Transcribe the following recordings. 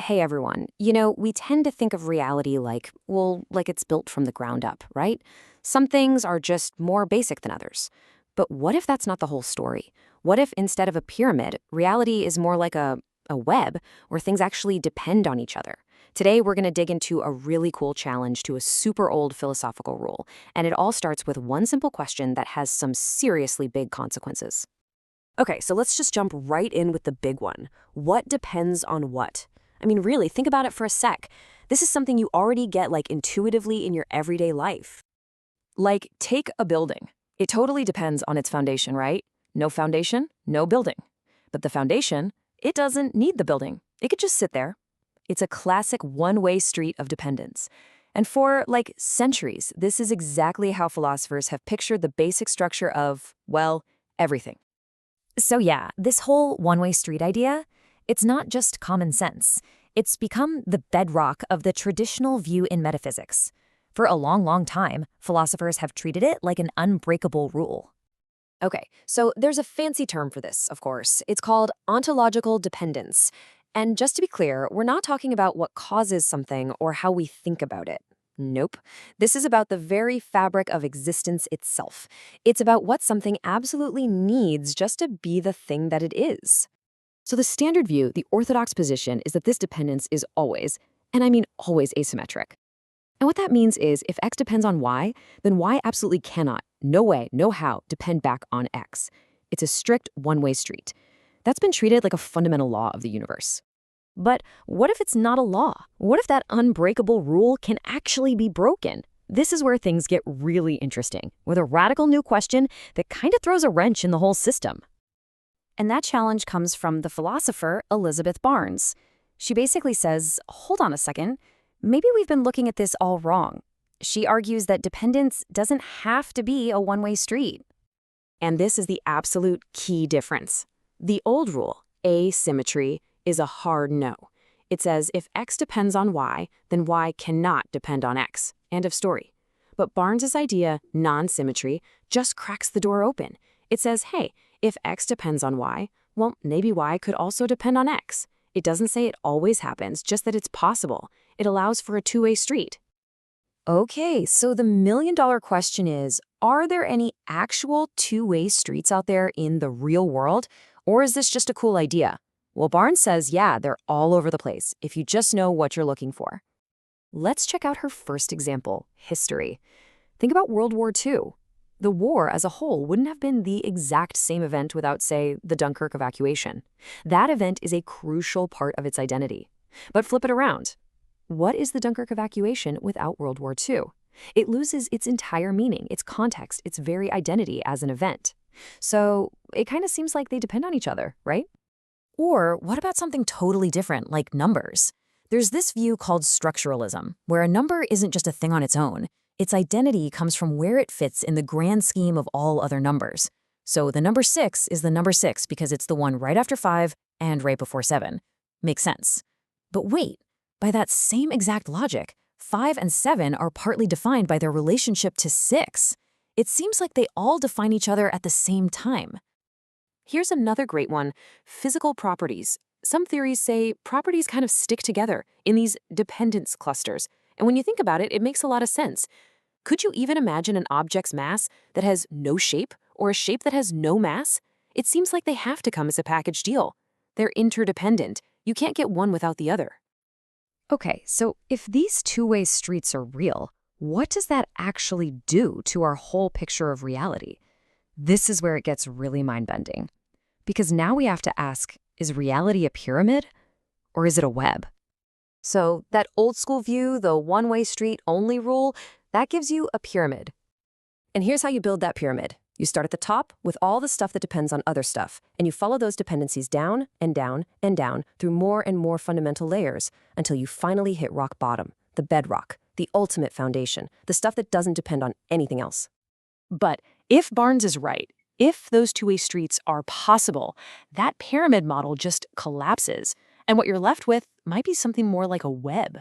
Hey everyone. We tend to think of reality like, well, like it's built from the ground up, right? Some things are just more basic than others. But what if that's not the whole story? What if instead of a pyramid, reality is more like a web where things actually depend on each other? Today, we're going to dig into a really cool challenge to a super old philosophical rule. And it all starts with one simple question that has some seriously big consequences. Okay, so let's just jump right in with the big one. What depends on what? I mean, really, think about it for a sec. This is something you already get like intuitively in your everyday life. Like, take a building. It totally depends on its foundation, right? No foundation, no building. But the foundation, it doesn't need the building. It could just sit there. It's a classic one-way street of dependence. And for, like, centuries, this is exactly how philosophers have pictured the basic structure of, well, everything. So yeah, this whole one-way street idea, it's not just common sense. It's become the bedrock of the traditional view in metaphysics. For a long, long time, philosophers have treated it like an unbreakable rule. Okay, so there's a fancy term for this, of course. It's called ontological dependence. And just to be clear, we're not talking about what causes something or how we think about it. Nope. This is about the very fabric of existence itself. It's about what something absolutely needs just to be the thing that it is. So the standard view, the orthodox position, is that this dependence is always, and I mean always, asymmetric. And what that means is if X depends on Y, then Y absolutely cannot, no way, no how, depend back on X. It's a strict one-way street. That's been treated like a fundamental law of the universe. But what if it's not a law? What if that unbreakable rule can actually be broken? This is where things get really interesting, with a radical new question that kind of throws a wrench in the whole system. And that challenge comes from the philosopher Elizabeth Barnes. She basically says, hold on a second, maybe we've been looking at this all wrong. She argues that dependence doesn't have to be a one-way street. And this is the absolute key difference. The old rule, asymmetry, is a hard no. It says if X depends on Y, then Y cannot depend on X. End of story. But Barnes's idea, non-symmetry, just cracks the door open. It says, hey, if X depends on Y, well, maybe Y could also depend on X. It doesn't say it always happens, just that it's possible. It allows for a two-way street. Okay, so the million-dollar question is, are there any actual two-way streets out there in the real world? Or is this just a cool idea? Well, Barnes says, yeah, they're all over the place, if you just know what you're looking for. Let's check out her first example, history. Think about World War II. The war as a whole wouldn't have been the exact same event without, say, the Dunkirk evacuation. That event is a crucial part of its identity. But flip it around. What is the Dunkirk evacuation without World War II? It loses its entire meaning, its context, its very identity as an event. So it kind of seems like they depend on each other, right? Or what about something totally different, like numbers? There's this view called structuralism, where a number isn't just a thing on its own. Its identity comes from where it fits in the grand scheme of all other numbers. So the number 6 is the number 6 because it's the one right after 5 and right before 7. Makes sense. But wait, by that same exact logic, 5 and 7 are partly defined by their relationship to 6. It seems like they all define each other at the same time. Here's another great one, physical properties. Some theories say properties kind of stick together in these dependence clusters. And when you think about it, it makes a lot of sense. Could you even imagine an object's mass that has no shape or a shape that has no mass? It seems like they have to come as a package deal. They're interdependent. You can't get one without the other. Okay, so if these two-way streets are real, what does that actually do to our whole picture of reality? This is where it gets really mind-bending. Because now we have to ask, is reality a pyramid or is it a web? So that old school view, the one-way street only rule, that gives you a pyramid. And here's how you build that pyramid. You start at the top with all the stuff that depends on other stuff, and you follow those dependencies down and down and down through more and more fundamental layers until you finally hit rock bottom, the bedrock, the ultimate foundation, the stuff that doesn't depend on anything else. But if Barnes is right, if those two-way streets are possible, that pyramid model just collapses, and what you're left with might be something more like a web.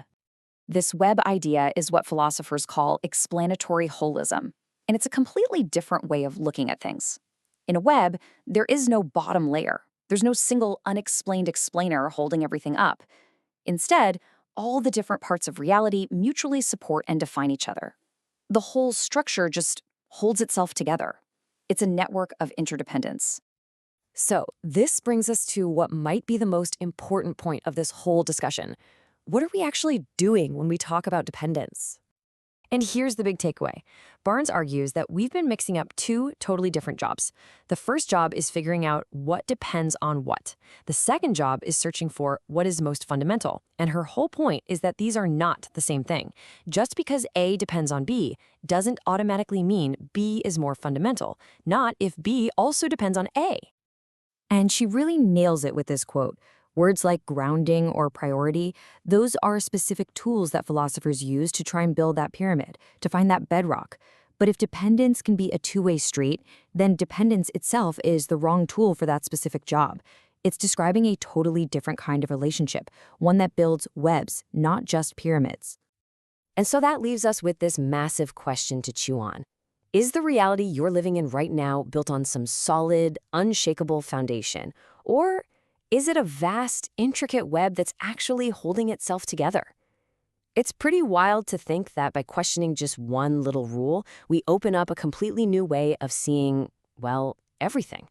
This web idea is what philosophers call explanatory holism, and it's a completely different way of looking at things. In a web, there is no bottom layer. There's no single unexplained explainer holding everything up. Instead, all the different parts of reality mutually support and define each other. The whole structure just holds itself together. It's a network of interdependence. So, this brings us to what might be the most important point of this whole discussion. What are we actually doing when we talk about dependence? And here's the big takeaway. Barnes argues that we've been mixing up two totally different jobs. The first job is figuring out what depends on what. The second job is searching for what is most fundamental. And her whole point is that these are not the same thing. Just because A depends on B doesn't automatically mean B is more fundamental, not if B also depends on A. And she really nails it with this quote. Words like grounding or priority, those are specific tools that philosophers use to try and build that pyramid, to find that bedrock. But if dependence can be a two-way street, then dependence itself is the wrong tool for that specific job. It's describing a totally different kind of relationship, one that builds webs, not just pyramids. And so that leaves us with this massive question to chew on. Is the reality you're living in right now built on some solid, unshakable foundation? Or is it a vast, intricate web that's actually holding itself together? It's pretty wild to think that by questioning just one little rule, we open up a completely new way of seeing, well, everything.